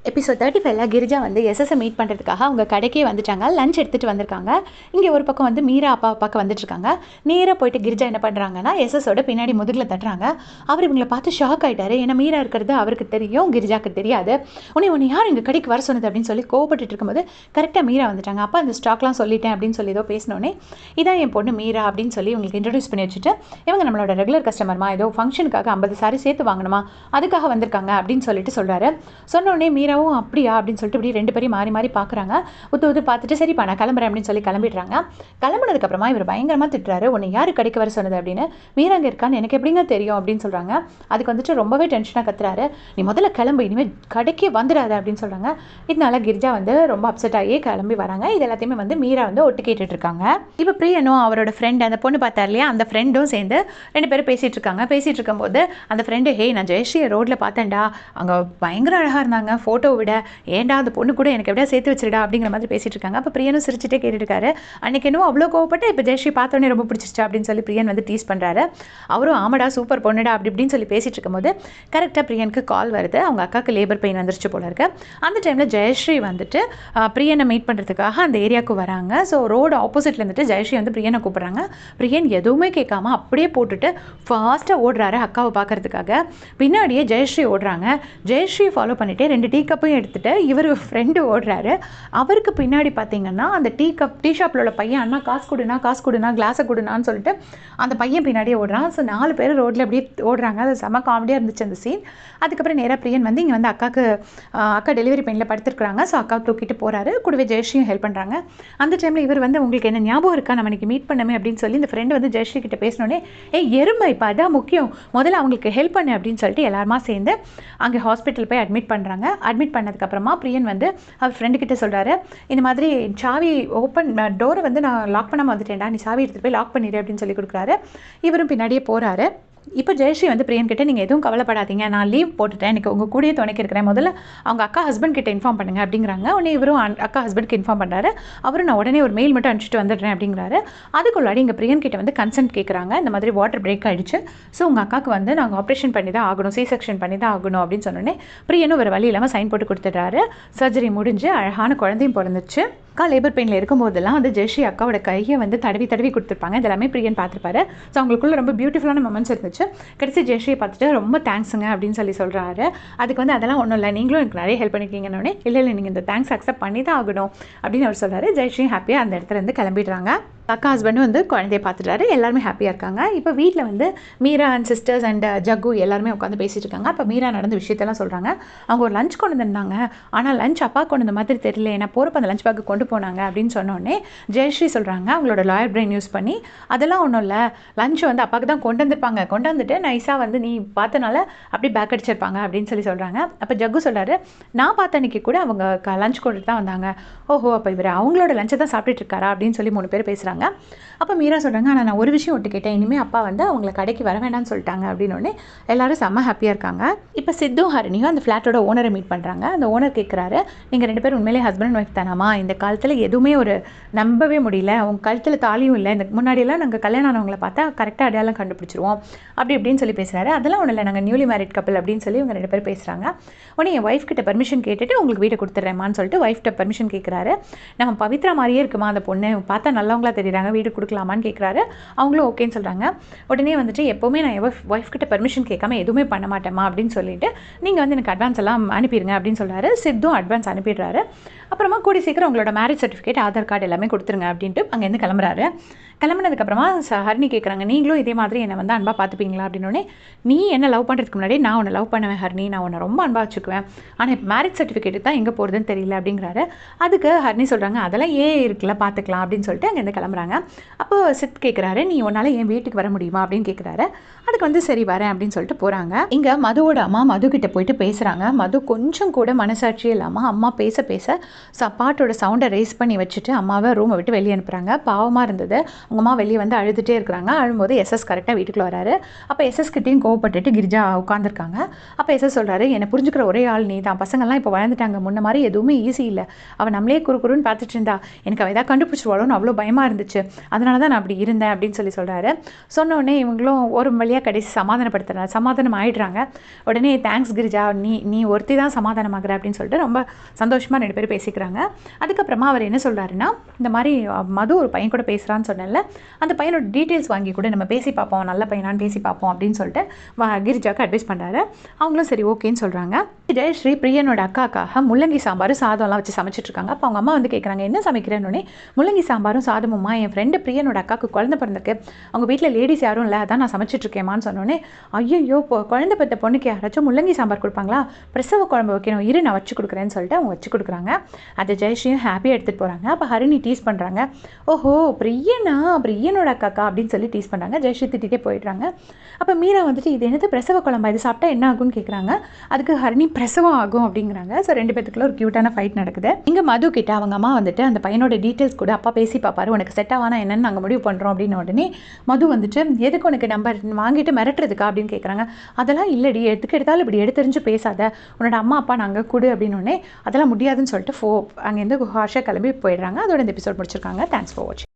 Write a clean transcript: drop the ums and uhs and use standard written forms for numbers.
Episode 35ல Girija வந்து எஸ்எஸ்ஸை meet பண்ணுறதுக்காக அவங்க கடைக்கே வந்துட்டாங்க. லஞ்ச் எடுத்துகிட்டு வந்திருக்காங்க. இங்கே ஒரு பக்கம் வந்து மீரா அப்பா பார்க்க வந்துட்டுருக்காங்க. நேராக போயிட்டு கிரிஜா என்ன பண்ணுறாங்கன்னா எஸ்எஸோட பின்னாடி முதுகில் தட்டுறாங்க. அவர் இவங்களை பார்த்து ஷாக் ஆகிட்டாரு. ஏன்னா மீரா இருக்கிறது அவருக்கு தெரியும், கிரிஜாவுக்கு தெரியாது. உன்னை யார் எங்கள் கடைக்கு வர சொன்னது அப்படின்னு சொல்லி கோவப்பட்டு இருக்கும்போது கரெக்டாக மீரா வந்துட்டாங்க. அப்பா அந்த ஸ்டாக்லாம் சொல்லிட்டேன் அப்படின்னு சொல்லி ஏதோ பேசினோடனே இதான் என் பொண்ணு மீரா அப்படின்னு சொல்லி உங்களுக்கு இன்ட்ரடியூஸ் பண்ணி வச்சுட்டு இவங்க நம்மளோட ரெகுலர் கஸ்டமர்மா, ஏதோ ஃபங்க்ஷனுக்காக 50 சாரி சேர்த்து வாங்கணுமா, அதுக்காக வந்திருக்காங்க அப்படின்னு சொல்லிட்டு சொல்கிறாரு. சொன்னோடனே மீரா அப்படியா அப்படின்னு சொல்லிட்டு இப்படி 2 பேரும் மாறி மாறி பார்க்குறாங்க. உத்து பார்த்துட்டு சரிப்பா நான் கிளம்புறேன் அப்படின்னு சொல்லி கிளம்பிடுறாங்க. கிளம்புனதுக்கப்புறமா இவர் பயங்கரமாக திட்டுறாரு. உன்னை யார் கடைக்கு வர சொன்னது அப்படின்னு. மீரா அங்கே இருக்கான்னு எனக்கு எப்படிங்க தெரியும் அப்படின்னு சொல்கிறாங்க. அதுக்கு வந்துட்டு ரொம்பவே டென்ஷனாக கத்துறாரு. நீ முதல்ல கிளம்பு, இனிமேல் கடைக்கே வந்துடாத அப்படின்னு சொல்கிறாங்க. இதனால கிரிஜா வந்து ரொம்ப அப்செட் ஆகியே கிளம்பி வராங்க. இது எல்லாத்தையுமே வந்து மீரா வந்து ஒட்டு கேட்டுட்டு இருக்காங்க. இப்போ பிரியனும் அவரோட ஃப்ரெண்ட் அந்த பொண்ணு பார்த்தார் இல்லையா, அந்த ஃப்ரெண்டும் சேர்ந்து 2 பேரும் பேசிகிட்டு இருக்காங்க. பேசிகிட்டு இருக்கும்போது அந்த ஃப்ரெண்டு ஹே நான் ஜெயஸ்ரீயை ரோட்டில் பார்த்தேன்டா, அங்கே பயங்கர அழகாக இருந்தாங்க, ஃபோட்டோ விட ஏன்டா அந்த பொண்ணு கூட எனக்கு எப்படியா சேர்த்து வச்சிருடா அப்படிங்கிற மாதிரி பேசிட்டு இருக்காங்க. அப்போ பிரியனும் சிரிச்சுட்டே கேட்டுட்டு இருக்காரு. அன்னைக்கு என்னவோ அவ்வளோ கோவப்பட்டு இப்போ ஜெயஸ்ரீ பார்த்தோன்னே ரொம்ப பிடிச்சிருச்சா அப்படின்னு சொல்லி பிரியன் வந்து டீஸ் பண்ணுறாரு. அவரும் ஆமாடா சூப்பர் பொண்ணுடா அப்படி இப்படின்னு சொல்லி பேசிட்டு இருக்கும்போது கரெக்டாக பிரியனுக்கு கால் வருது. அவங்க அக்காவுக்கு லேபர் பெயின் வந்துருச்சு போல இருக்கு. அந்த டைமில் ஜெயஸ்ரீ வந்துட்டு பிரியனை மீட் பண்ணுறதுக்காக அந்த ஏரியாவுக்கு வராங்க. ஸோ ரோடு ஆப்போசிட்டில் வந்துட்டு ஜெயஸ்ரீ வந்து பிரியனை கூப்பிட்றாங்க. பிரியன் எதுவுமே கேட்காம அப்படியே போட்டுட்டு ஃபாஸ்ட்டாக ஓடுறாரு அக்காவை பார்க்கறதுக்காக. பின்னாடியே ஜெயஸ்ரீ ஓடுறாங்க. ஜெயஸ்ரீ ஃபாலோ பண்ணிட்டு 2 டீ கப்பையும் எடுத்துகிட்டு இவர் ஃப்ரெண்டு ஓடுறாரு. அவருக்கு பின்னாடி பார்த்தீங்கன்னா அந்த டீ ஷாப்பில் உள்ள பையன் அண்ணா காசு கொடுனா கிளாஸை கொடுனான்னு சொல்லிட்டு அந்த பையன் பின்னாடியே ஓடுறான். ஸோ 4 பேர் ரோட்டில் அப்படியே ஓடுறாங்க. அது செம்ம காமெடியாக இருந்துச்சு அந்த சீன். அதுக்கப்புறம் நேராக பிரியன் வந்து இங்கே வந்து அக்கா டெலிவரி பெயினில் படுத்துருக்குறாங்க. ஸோ அக்கா தூக்கிட்டு போகிறாரு. கூடவே ஜெயஸ்ரீயும் ஹெல்ப் பண்ணுறாங்க. அந்த டைமில் இவர் வந்து உங்களுக்கு என்ன ஞாபகம் இருக்கா நம்ம இன்னைக்கு மீட் பண்ணமே அப்படின்னு சொல்லி இந்த ஃப்ரெண்டு வந்து ஜெயஸ்ரீ கிட்ட பேசினோடனே எருமை இப்போ அதான் முக்கியம், முதல்ல அவங்களுக்கு ஹெல்ப் பண்ணு அப்படின்னு சொல்லிட்டு எல்லாருமா சேர்ந்து அங்கே ஹாஸ்பிட்டல் போய் அட்மிட் பண்ணுறாங்க. அட்மிட் பண்ணதுக்கப்புறமா பிரியன் வந்து அவர் ஃப்ரெண்டு கிட்ட சொல்கிறாரு, இந்த மாதிரி சாவி டோரை வந்து நான் லாக் பண்ணாமல் வந்துட்டேன்டா, நீ சாவி எடுத்துகிட்டு போய் லாக் பண்ணிடு அப்படின்னு சொல்லி கொடுக்குறாரு. இவரும் பின்னாடியே போகிறாரு. இப்போ ஜெயஸ்ரீ வந்து பிரியன் கிட்ட நீங்கள் எதுவும் கவலைப்படாதீங்க, நான் லீவ் போட்டுட்டேன், எனக்கு உங்கள் கூடயே துணைக்கு இருக்கிறேன், முதல்ல அவங்க அக்கா ஹஸ்பண்ட் கிட்ட இன்ஃபார்ம் பண்ணுங்க அப்படிங்கிறாங்க. உடனே இவரும் அக்கா ஹஸ்பண்ட்க்கு இன்ஃபார்ம் பண்ணுறாரு. அவரும் நான் உடனே ஒரு மெயில் மட்டும் அனுப்பிச்சிட்டு வந்துடுறேன் அப்படிங்கிறாரு. அதுக்குள்ளாடி இங்கே பிரியன் கிட்ட வந்து கன்சென்ட் கேட்குறாங்க. இந்த மாதிரி வாட்டர் பிரேக் ஆகிடுச்சு, ஸோ உங்கள் அக்காவுக்கு வந்து நாங்கள் ஆப்ரேஷன் பண்ணி தான் ஆகணும், சி செக்ஷன் பண்ணி தான் ஆகணும் அப்படின்னு சொன்னோடனே பிரியனும் ஒரு வழி இல்லாமல் சைன் போட்டு கொடுத்துட்றாரு. சர்ஜரி முடிஞ்சு அழகான குழந்தையும் பிறந்துச்சு. அக்கா லேபர் பெயினில் இருக்கும்போதெல்லாம் வந்து ஜெயஸ்ரீ அக்காவோட கையை வந்து தடவி கொடுத்துருப்பாங்க. இதெல்லாமே பிரியன் பார்த்துருப்பாரு. ஸோ அவங்களுக்குள்ள ரொம்ப பியூட்டிஃபுல்லான மொமெண்ட்ஸ் இருந்துச்சு. கடைசி ஜெயஸ்ரீயை பார்த்துட்டு ரொம்ப தேங்க்ஸுங்க அப்படின்னு சொல்லி சொல்கிறாரு. அதுக்கு வந்து அதெல்லாம் ஒன்றும் இல்லை, நீங்களும் எனக்கு நிறைய ஹெல்ப் பண்ணியிருக்கீங்கன்னொடனே இல்லை நீங்கள் இந்த தேங்க்ஸ் அக்செப்ட் பண்ணி தான் ஆகணும் அப்படின்னு அவர் சொல்கிறாரு. ஜெயஸ்ரீயும் ஹாப்பியாக அந்த இடத்துல இருந்து கிளம்பிடுறாங்க. அக்கா ஹஸ்பண்டும் வந்து குழந்தைய பார்த்துட்டாரு. எல்லாருமே ஹாப்பியாக இருக்காங்க. இப்போ வீட்டில் வந்து Meera and sisters and Jaggu எல்லாருமே உட்காந்து பேசிகிட்டு இருக்காங்க. அப்போ மீரா நடந்த விஷயத்தெல்லாம் சொல்கிறாங்க. அவங்க ஒரு லஞ்ச் கொண்டு வந்திருந்தாங்க, ஆனால் லஞ்ச் அப்பா கொண்டு வந்த மாதிரி தெரியல, ஏன்னா போகிறப்ப அந்த லஞ்ச் பேக்கு கொண்டு போனாங்க அப்படின்னு சொன்னோடனே ஜெயஸ்ரீ சொல்கிறாங்க அவங்களோட லாயர் பிரெயின் யூஸ் பண்ணி, அதெல்லாம் ஒன்றும் இல்லை, லஞ்ச் வந்து அப்பாவுக்கு தான் கொண்டு வந்திருப்பாங்க, கொண்டு வந்துட்டு நைஸாக வந்து நீ பார்த்தனால அப்படி பேக் அடிச்சிருப்பாங்க அப்படின்னு சொல்லி சொல்கிறாங்க. அப்போ ஜக்கு சொல்கிறாரு, நான் பார்த்த அன்றைக்கி கூட அவங்க லஞ்ச் கொண்டு தான் வந்தாங்க. ஓஹோ, அப்போ இவர் அவங்களோட லஞ்சை தான் சாப்பிட்டுட்டு இருக்காரா அப்படின்னு சொல்லி 3 பேர் பேசுகிறாங்க. அப்போ மீரா சொல்கிறாங்க, ஆனால் நான் ஒரு விஷயம் ஒட்டு கேட்டேன், இனிமேல் அப்பா வந்து அவங்கள கடைக்கு வர வேண்டாம்னு சொல்லிட்டாங்க அப்படின்னோடனே எல்லாரும் செம்ம ஹாப்பியாக இருக்காங்க. இப்போ சித்தும் ஹரணியும் அந்த ஃப்ளாட்டோட ஓனரை மீட் பண்ணுறாங்க. அந்த ஓனர் கேட்குறாரு, நீங்கள் 2 பேரும் உண்மையிலே ஹஸ்பண்ட் அண்ட் ஒய்ஃப் தானாமா, இந்த காலத்தில் எதுவுமே ஒரு நம்பவே முடியல, அவங்க கழுத்தில் தாலியும் இல்லை, இந்த முன்னாடியெல்லாம் நாங்கள் கல்யாணம் ஆனவங்களை பார்த்தா கரெக்டாக அடையாளம் கண்டுபிடிச்சிருவோம் அப்படி இப்படின்னு சொல்லி பேசுகிறாரு. அதெல்லாம் ஒன்றும் இல்லை, நாங்கள் நியூலி மேரிட் கப்பல் அப்படின்னு சொல்லி இவங்க 2 பேர் பேசுகிறாங்க. உடனே என் ஒய்ஃப் கிட்ட பர்மிஷன் கேட்டுட்டு உங்களுக்கு வீட்டை கொடுத்துட்றேம்மான்னு சொல்லிட்டு ஒய்ஃப்கிட்ட பர்மிஷன் கேட்குறாரு. நம்ம பவித்ரா மாதிரியே இருக்குமா அந்த பொண்ணு, பார்த்தா நல்லவங்களா தெரியுறாங்க, வீடு கொடுக்கலாமான்னு கேட்குறாரு. அவங்களும் ஓகேன்னு சொல்கிறாங்க. உடனே வந்துட்டு எப்போவுமே நான் என் ஒய்ஃப் கிட்ட பர்மிஷன் கேட்காம எதுவுமே பண்ண மாட்டேமா அப்படின்னு சொல்லிட்டு நீங்கள் வந்து எனக்கு அட்வான்ஸ் எல்லாம் அனுப்பிடுங்க அப்படின்னு சொல்கிறாரு. சித்தும் அட்வான்ஸ் அனுப்பிடுறாரு. அப்புறமா கூடி சீக்கிரம் உங்களோட மேரேஜ் சர்டிஃபிகேட், ஆதார் கார்டு எல்லாமே கொடுத்துருங்க அப்படின்ட்டு அங்கேருந்து கிளம்புறாரு. கிளம்புனதுக்கப்புறமா ஹரிணி கேட்குறாங்க, நீங்களும் இதே மாதிரி என்னை வந்து அன்பாக பார்த்துப்பீங்களா அப்படின்னோடனே, நீ என்ன லவ் பண்ணுறதுக்கு முன்னாடி நான் உன்னை லவ் பண்ணுவேன் ஹரிணி, நான் உன்னை ரொம்ப அன்பாக வச்சுக்குவேன், ஆனால் இப்போ மேரேஜ் சர்டிஃபிகேட் தான் எங்கே போகிறதுன்னு தெரியல அப்படிங்கிறாரு. அதுக்கு ஹரிணி சொல்கிறாங்க, அதெல்லாம் ஏன் இருக்குல்ல பார்த்துக்கலாம் அப்படின்னு சொல்லிட்டு அங்கேருந்து கிளம்புறாங்க. அப்போது சித் கேட்குறாரு, நீ உன்னால் என் வீட்டுக்கு வர முடியுமா அப்படின்னு கேட்குறாரு. அதுக்கு வந்து சரி வரேன் அப்படின்னு சொல்லிட்டு போகிறாங்க. இங்கே மதுவோட அம்மா மது கிட்ட போயிட்டு பேசுகிறாங்க. மது கொஞ்சம் கூட மனசாட்சியே இல்லாமல் அம்மா பேச பாட்டோட சவுண்டை ரேஸ் பண்ணி வச்சுட்டு அம்மாவை ரூமை விட்டு வெளியே அனுப்புகிறாங்க. பாவமாக இருந்தது. அவங்க அம்மா வெளியே வந்து அழுதுகிட்டே இருக்கிறாங்க. அழும்போது எஸ்எஸ் கரெக்டாக வீட்டுக்குள்ளே வராரு. அப்போ எஸ்எஸ்கிட்டையும் கோவப்பட்டுட்டு கிரிஜா உட்காந்துருக்காங்க. அப்போ எஸ்எஸ் சொல்கிறாரு, என்னை புரிஞ்சுக்கிற ஒரே ஆள் நீ தான். பசங்கள்லாம் இப்போ வளர்ந்துட்டாங்க, முன்ன மாதிரி எதுவுமே ஈஸி இல்லை. அவள் நம்மளே குறுன்னு பார்த்துட்டு இருந்தா, எனக்கு அவள் எதாவது கண்டுபிடிச்சிருவாளோன்னு அவ்வளோ பயமாக இருந்துச்சு, அதனால தான் நான் அப்படி இருந்தேன் அப்படின்னு சொல்கிறாரு. சொன்னோடனே இவங்களும் ஒரு வழியாக கடைசி சமாதானம் ஆகிடுறாங்க. உடனே தேங்க்ஸ் கிரிஜா, நீ ஒருத்தி தான் சமாதானமாகிற அப்படின்னு சொல்லிட்டு ரொம்ப சந்தோஷமாக 2 பேரும் பேசிக்கிறாங்க. அதுக்கப்புறமா அவர் என்ன சொல்கிறாருன்னா, இந்த மாதிரி மது ஒரு பையன் கூட பேசுகிறான்னு சொன்னேன்ல, அந்த பையனோட டீட்டெயில்ஸ் வாங்கி கூட நம்ம பேசி பார்ப்போம், நல்ல பையனான்னு பேசி பார்ப்போம் அப்படின்னு சொல்லிட்டு கிரிஜாவுக்கு அட்வைஸ் பண்ணுறாரு. அவங்களும் சரி ஓகேன்னு சொல்கிறாங்க. ஜெயஸ்ரீ பிரியனோட அக்காக்காக முள்ளங்கி சாம்பார் சாதம்லாம் வச்சு சமைச்சிட்ருக்காங்க. அப்போ அவங்க அம்மா வந்து கேட்குறாங்க, என்ன சமைக்கிறேன்னு. முள்ளங்கி சாம்பாரும் சாதமும்மா, என் ஃப்ரெண்டு பிரியனோட அக்காவுக்கு குழந்தை பிறந்திருக்கு, அவங்க வீட்டில் லேடிஸ் யாரும் இல்லை, அதான் நான் சமைச்சிட்ருக்கேம்மான்னு சொன்னோன்னே, ஐயோ குழந்தை பெற்ற பொண்ணுக்கு யாராச்சும் முள்ளங்கி சாம்பார் கொடுப்பாங்களா, பிரசவ குழம்பு வைக்கணும், இரு நான் வச்சு கொடுக்குறேன்னு சொல்லிட்டு அவங்க வச்சு கொடுக்குறாங்க. அதை ஜெயஸ்ரீயும் ஹாப்பியாக எடுத்துகிட்டு போகிறாங்க. அப்போ ஹரிணி டீஸ் பண்ணுறாங்க, ஓஹோ பிரியனோட அக்காக்கா அப்படின்னு சொல்லி டீஸ் பண்ணுறாங்க. ஜெயஸ்ரீ திட்டிகிட்டே போயிடுறாங்க. அப்போ மீரா வந்துட்டு, இது என்னது பிரசவ குழம்பா, இது சாப்பிட்டா என்ன ஆகும்னு கேட்குறாங்க. அதுக்கு ஹரிணி பிரசவம் ஆகும் அப்படிங்கிறாங்க. ஸோ 2 பேத்துக்குள்ள ஒரு க்யூட்டான ஃபைட் நடக்குது. இங்கே மது கிட்ட அவங்க அம்மா வந்துட்டு அந்த பையனோட டீட்டெயில்ஸ் கூட அப்பா பேசி பார்ப்பாரு, உனக்கு செட் ஆவானா என்னன்னு நாங்கள் முடிவு பண்ணுறோம் அப்படின்னு. உடனே மது வந்துட்டு, எதுக்கு உனக்கு நம்பர் வாங்கிட்டு மிரட்டுறதுக்கா அப்படின்னு கேட்குறாங்க. அதெல்லாம் இல்லடி, எடுத்தாலும் இப்படி எடுத்தெறிஞ்சு பேசாத, உன்னோட அம்மா அப்பா நாங்கள் கொடு அப்படின்னு. அதெல்லாம் முடியாதுன்னு சொல்லிட்டு அங்கேருந்து ஹார்ஷாக கிளம்பி போயிடுறாங்க. அதோட இந்த எபிசோட் முடிச்சிருக்காங்க. தேங்க்ஸ் ஃபார் வாட்சிங்.